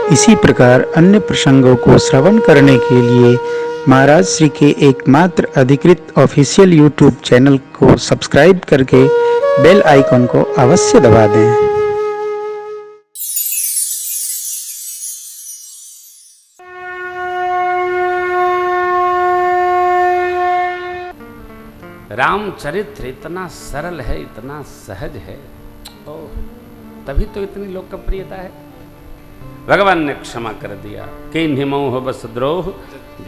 इसी प्रकार अन्य प्रसंगों को श्रवण करने के लिए महाराज श्री के एकमात्र अधिकृत ऑफिशियल यूट्यूब चैनल को सब्सक्राइब करके बेल आइकन को अवश्य दबा दें। रामचरित्र इतना सरल है, इतना सहज है, तभी तो इतनी लोकप्रियता है। भगवान ने क्षमा कर दिया। किन्हि मोह बस द्रोह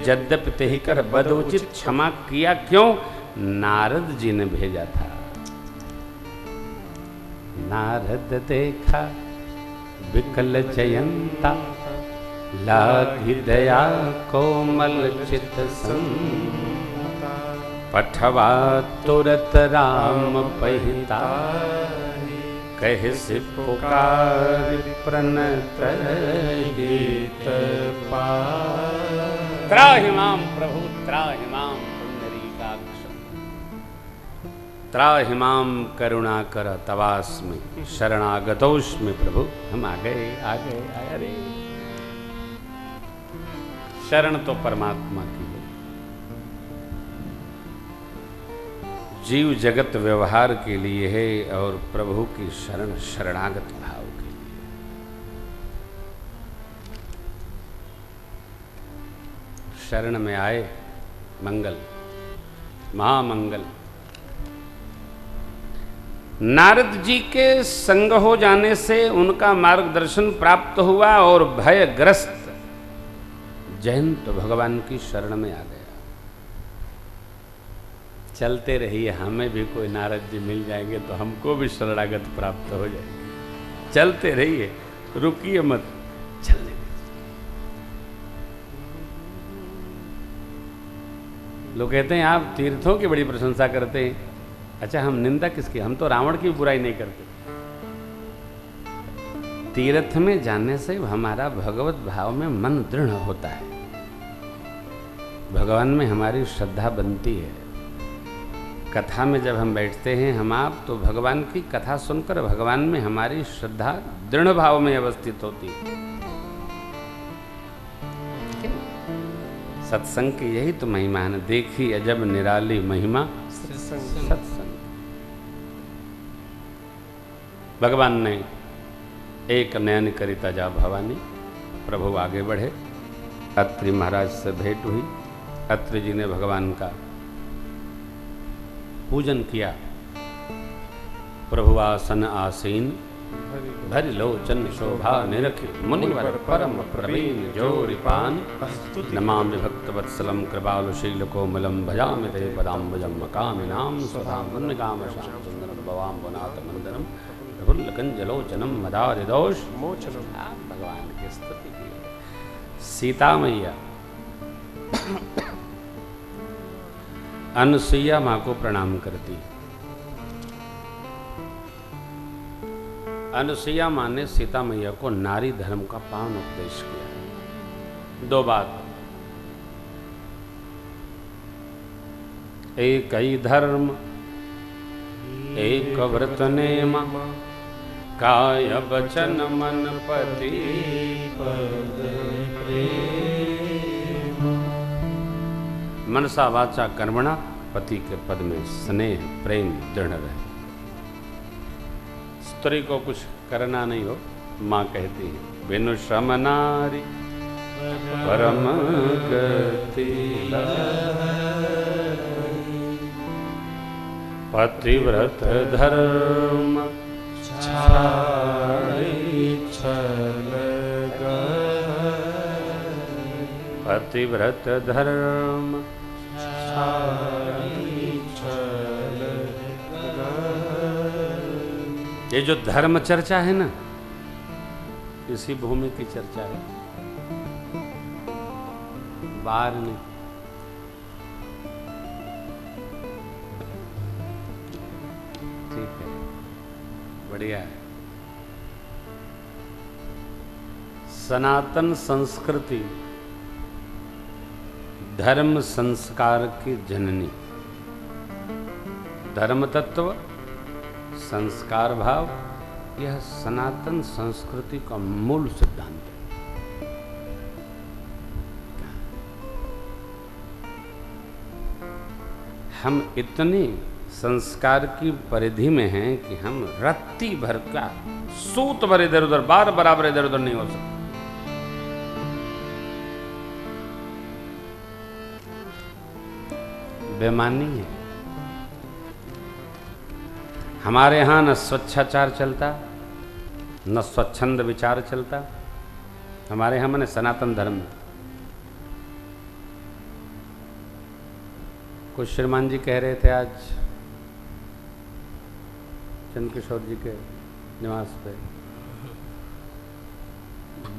यद्यपि तेहि कर बदोचित, क्षमा किया क्यों? नारद जी ने भेजा था। नारद देखा विकल जयंता, लागी दया कोमल चित संग, पठवा तुरत राम पहिता, कह से पुकार प्रणत गीत पार। त्राहि माम प्रभु त्राहि माम पुंडरीकाक्ष, त्राहि माम करुणा कर तवास्मि शरणागतोस्मि। प्रभु हम आ गए आ गए। अरे शरण तो परमात्मा की है। जीव जगत व्यवहार के लिए है और प्रभु की शरण शरणागत भाव के लिए। शरण में आए मंगल महामंगल। नारद जी के संग हो जाने से उनका मार्गदर्शन प्राप्त हुआ और भयग्रस्त जयंत भगवान की शरण में आ गया। चलते रहिए, हमें भी कोई नारद जी मिल जाएंगे तो हमको भी शरणागत प्राप्त हो जाएगी। चलते रहिए, रुकिए मत, चलने। लोग कहते हैं आप तीर्थों की बड़ी प्रशंसा करते हैं। अच्छा, हम निंदा किसकी? हम तो रावण की बुराई नहीं करते। तीर्थ में जाने से हमारा भगवत भाव में मन दृढ़ होता है, भगवान में हमारी श्रद्धा बनती है। कथा में जब हम बैठते हैं हम आप, तो भगवान की कथा सुनकर भगवान में हमारी श्रद्धा दृढ़ भाव में अवस्थित होती है। सत्संग की यही तो महिमा है। देखी अजब निराली महिमा सत्संग। भगवान ने एक नयन करिता जा भवानी। प्रभु आगे बढ़े। अत्रि महाराज से भेंट हुई। अत्रि जी ने भगवान का पूजन किया। प्रभु आसन आसीन, भरि लोचन शोभा निरखि, मुनिवर परम प्रवीण जोरिपान, नमामि भक्त वत्सलम कृपालु शील कोमलम, भजामि ते पदाम्बुजम मकामिनाम स्वधाम पुण्यकाम श्याम सुंदरम भवाम वनाथ मंदरम, प्रफुल्ल कंजलोचनम मदारि दोष मोचनम। भगवान की स्तुति की। सीता मैया अनुसुईया माँ को प्रणाम करती। अनुसुईया माँ ने सीता मैया को नारी धर्म का पावन उपदेश किया। दो बात, एक ही धर्म एक व्रत नेम, काय वचन मन पति पद प्रेम। मनसा वाचा कर्मणा, पति के पद में स्नेह प्रेम दृढ़ रहे। स्त्री को कुछ करना नहीं हो, माँ कहती है बिनु श्रम नारी परम गति, पतिव्रत धर्म छाड़ी छल गए, पतिव्रत धर्म छाड़ी छल गए। ये जो धर्म चर्चा है ना, इसी भूमि की चर्चा है, बाहर नहीं। ठीक है, बढ़िया है। सनातन संस्कृति धर्म संस्कार की जननी। धर्म तत्व, संस्कार भाव, यह सनातन संस्कृति का मूल सिद्धांत है। हम इतने संस्कार की परिधि में हैं कि हम रत्ती भर का सूत भर इधर उधर बार बराबर इधर उधर नहीं हो सकते। बेमानी है। हमारे यहां न स्वच्छाचार चलता, न स्वच्छंद विचार चलता। हमारे यहां मैंने सनातन धर्म। कुछ श्रीमान जी कह रहे थे आज चंद्रकिशोर जी के निवास पे,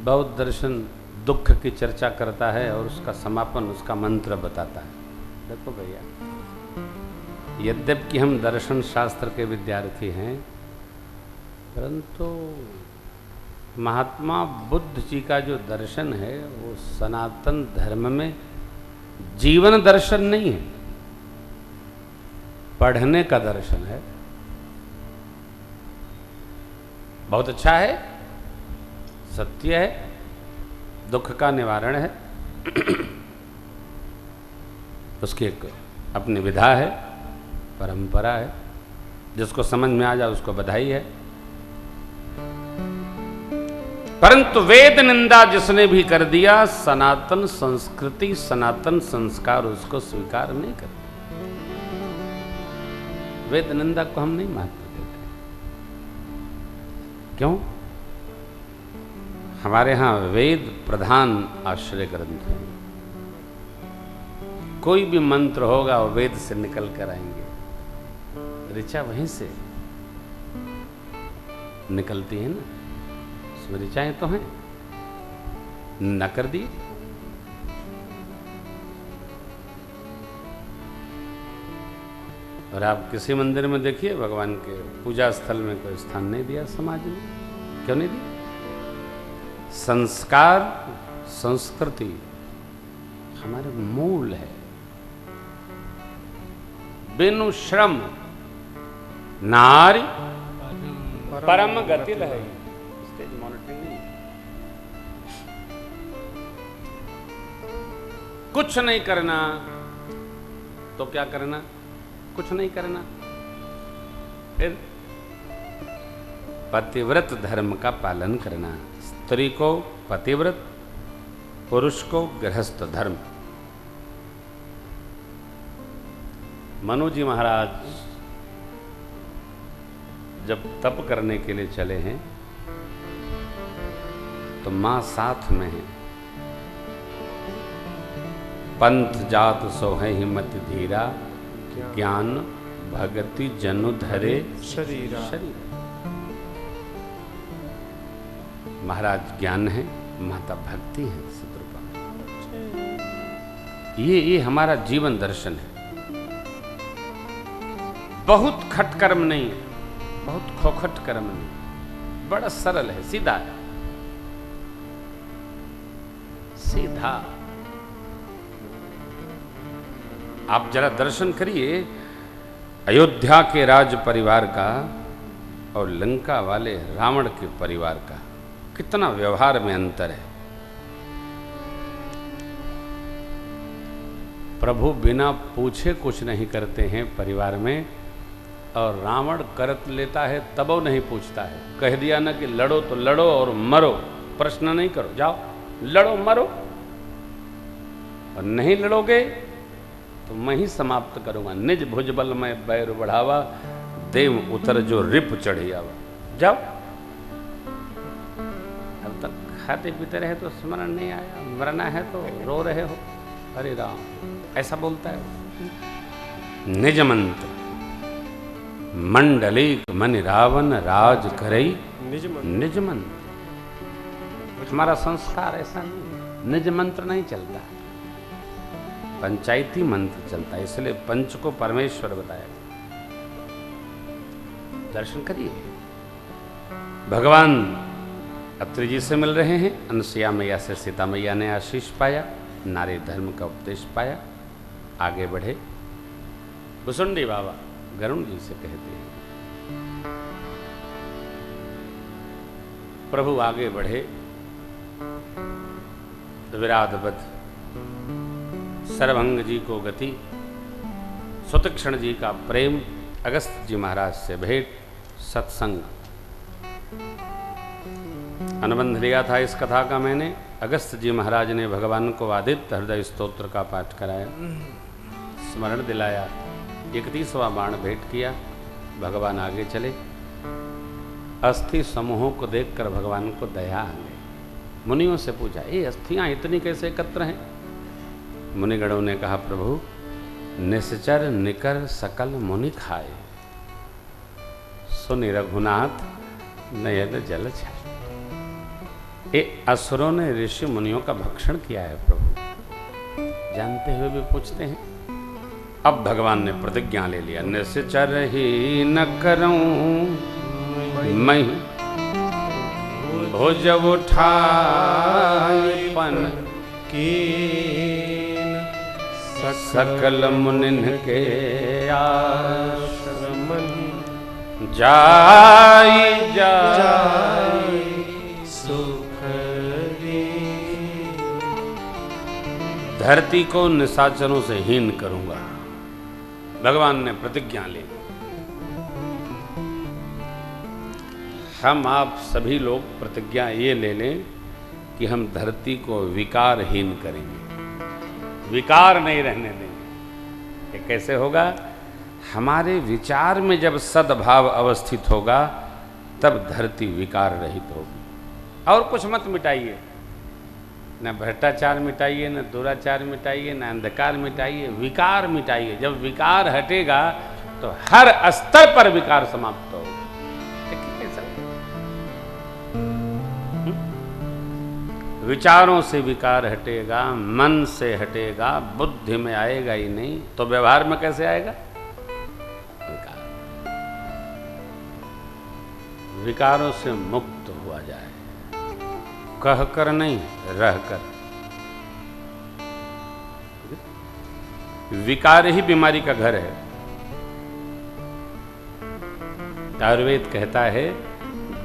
बौद्ध दर्शन दुख की चर्चा करता है और उसका समापन उसका मंत्र बताता है। देखो भैया, यद्यपि हम दर्शन शास्त्र के विद्यार्थी हैं, परंतु महात्मा बुद्ध जी का जो दर्शन है वो सनातन धर्म में जीवन दर्शन नहीं है, पढ़ने का दर्शन है। बहुत अच्छा है, सत्य है, दुख का निवारण है, उसकी एक अपनी विधा है, परंपरा है। जिसको समझ में आ जाए उसको बधाई है। परंतु वेद निंदा जिसने भी कर दिया, सनातन संस्कृति सनातन संस्कार उसको स्वीकार नहीं करते। वेद निंदा को हम नहीं महत्व देते। क्यों? हमारे यहां वेद प्रधान आश्रय ग्रंथ है। कोई भी मंत्र होगा वो वेद से निकल कर आएंगे, ऋचा वहीं से निकलती है ना, उसमें ऋचाएं तो हैं, न कर दी। और आप किसी मंदिर में देखिए, भगवान के पूजा स्थल में कोई स्थान नहीं दिया समाज ने। क्यों नहीं दिया? संस्कार संस्कृति हमारे मूल है। बिनु श्रम नारी परम गति है। स्टेज मॉनिटरिंग नहीं, कुछ नहीं करना तो क्या करना? कुछ नहीं करना। फिर पतिव्रत धर्म का पालन करना। स्त्री को पतिव्रत, पुरुष को गृहस्थ धर्म। मनु जी महाराज जब तप करने के लिए चले हैं तो मां साथ में है। पंथ जात सोहे हिम्मत धीरा, ज्ञान भगति जनु धरे शरीर। महाराज ज्ञान है, माता भक्ति है शत्रुपा। ये हमारा जीवन दर्शन है। बहुत खटकर्म नहीं है, बहुत खोखट कर्म नहीं, बड़ा सरल है, सीधा है, सीधा। आप जरा दर्शन करिए अयोध्या के राज परिवार का और लंका वाले रावण के परिवार का, कितना व्यवहार में अंतर है। प्रभु बिना पूछे कुछ नहीं करते हैं परिवार में, और रावण करत लेता है तब वो नहीं पूछता है। कह दिया ना कि लड़ो तो लड़ो और मरो, प्रश्न नहीं करो, जाओ लड़ो मरो, और नहीं लड़ोगे तो मैं ही समाप्त करूंगा। निज भुजबल में बैर बढ़ावा, देव उतर जो रिप चढ़ी आवा। जाओ। अब तक खाते पीते रहे तो स्मरण नहीं आया, मरना है तो रो रहे हो, अरे राम, ऐसा बोलता है। निज मंत्र मंडलीक मन रावण राज करई निज मंत्र। हमारा संस्कार ऐसा नहीं, निज मंत्र नहीं चलता, पंचायती मंत्र चलता है। इसलिए पंच को परमेश्वर बताया। दर्शन करिए, भगवान अत्रि जी से मिल रहे हैं, अनसुया मैया से सीता मैया ने आशीष पाया, नारी धर्म का उपदेश पाया, आगे बढ़े। भुसुंडी बाबा गरुण जी से कहते हैं, प्रभु आगे बढ़े, विराधबद्ध सर्वभंग जी को गति, सुतीक्षण जी का प्रेम, अगस्त जी महाराज से भेंट, सत्संग। अनुबंध लिया था इस कथा का मैंने। अगस्त जी महाराज ने भगवान को आदित्य हृदय स्तोत्र का पाठ कराया, स्मरण दिलाया, 31वां बाण भेंट किया। भगवान आगे चले। अस्थि समूहों को देखकर भगवान को दया आ गई। मुनियों से पूछा, ये अस्थियां इतनी कैसे एकत्र हैं? मुनिगणों ने कहा, प्रभु निश्चर निकर सकल मुनि खाए, सुनि रघुनाथ नयन जल छाए। ये असुरों ने ऋषि मुनियों का भक्षण किया है प्रभु, जानते हुए भी पूछते हैं। अब भगवान ने प्रतिज्ञा ले लिया, निश्चर ही न करऊं मैं भुज उठाए पन कीन, सकल मुनिन के आश्रम जाई जाई सुख दी। धरती को निशाचरों से हीन करूंगा, भगवान ने प्रतिज्ञा ली। हम आप सभी लोग प्रतिज्ञा ये ले लें कि हम धरती को विकारहीन करेंगे, विकार नहीं रहने देंगे। ये कैसे होगा? हमारे विचार में जब सद्भाव अवस्थित होगा तब धरती विकार रहित होगी। और कुछ मत मिटाइए, न भ्रष्टाचार मिटाइए, न दुराचार मिटाइए, न अंधकार मिटाइए, विकार मिटाइए। जब विकार हटेगा तो हर स्तर पर विकार समाप्त होगा। विचारों से विकार हटेगा, मन से हटेगा, बुद्धि में आएगा ही नहीं तो व्यवहार में कैसे आएगा? विकार। विकारों से मुक्त हुआ जाए, कह कर नहीं रह कर। विकार ही बीमारी का घर है। आयुर्वेद कहता है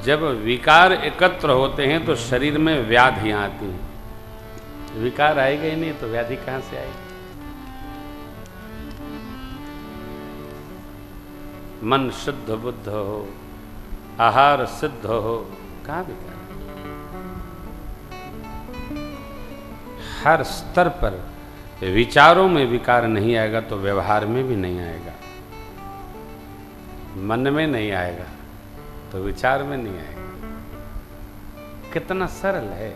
जब विकार एकत्र होते हैं तो शरीर में व्याधियां आती हैं। विकार आएगा ही नहीं तो व्याधि कहां से आएगी? मन शुद्ध बुद्ध हो, आहार सिद्ध हो, कहां विकार? हर स्तर पर विचारों में विकार नहीं आएगा तो व्यवहार में भी नहीं आएगा। मन में नहीं आएगा तो विचार में नहीं आएगा। कितना सरल है।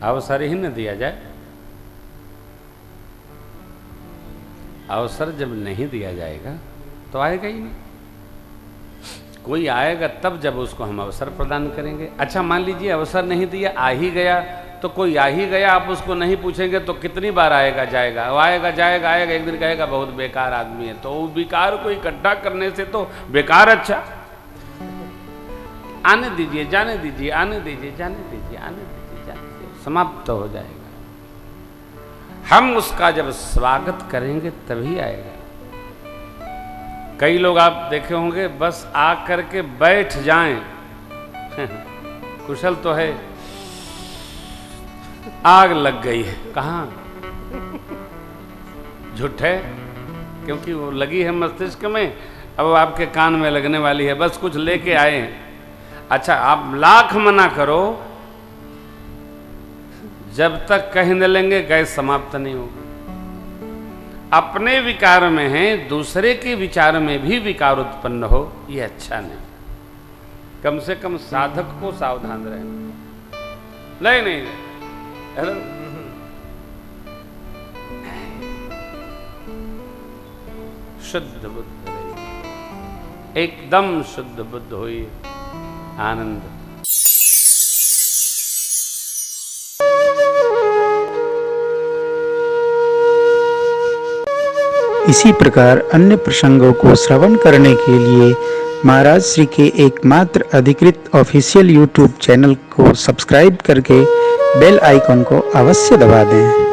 अवसर ही न दिया जाए। अवसर जब नहीं दिया जाएगा तो आएगा ही नहीं। कोई आएगा तब जब उसको हम अवसर प्रदान करेंगे। अच्छा मान लीजिए अवसर नहीं दिया, आ ही गया, तो कोई आ ही गया, आप उसको नहीं पूछेंगे तो कितनी बार आएगा जाएगा? वो आएगा जाएगा आएगा, एक दिन कहेगा बहुत बेकार आदमी है। तो वो बेकार को इकट्ठा करने से तो बेकार अच्छा। आने दीजिए, जाने दीजिए, आने दीजिए, जाने दीजिए, आने दीजिए, जाने दीजिए, समाप्त हो जाएगा। हम उसका जब स्वागत करेंगे तभी आएगा। कई लोग आप देखे होंगे बस आ करके बैठ जाएं, कुशल तो है, आग लग गई है। कहाँ? झूठ है, क्योंकि वो लगी है मस्तिष्क में, अब वो आपके कान में लगने वाली है। बस कुछ लेके आए हैं। अच्छा आप लाख मना करो, जब तक कह न लेंगे गैस समाप्त नहीं होगी। अपने विकार में है, दूसरे के विचार में भी विकार उत्पन्न हो, ये अच्छा नहीं। कम से कम साधक को सावधान रहना। नहीं शुद्ध बुद्ध रहिए, एकदम शुद्ध बुद्ध होइए। आनंद। इसी प्रकार अन्य प्रसंगों को श्रवण करने के लिए महाराज श्री के एकमात्र अधिकृत ऑफिशियल YouTube चैनल को सब्सक्राइब करके बेल आइकन को अवश्य दबा दें।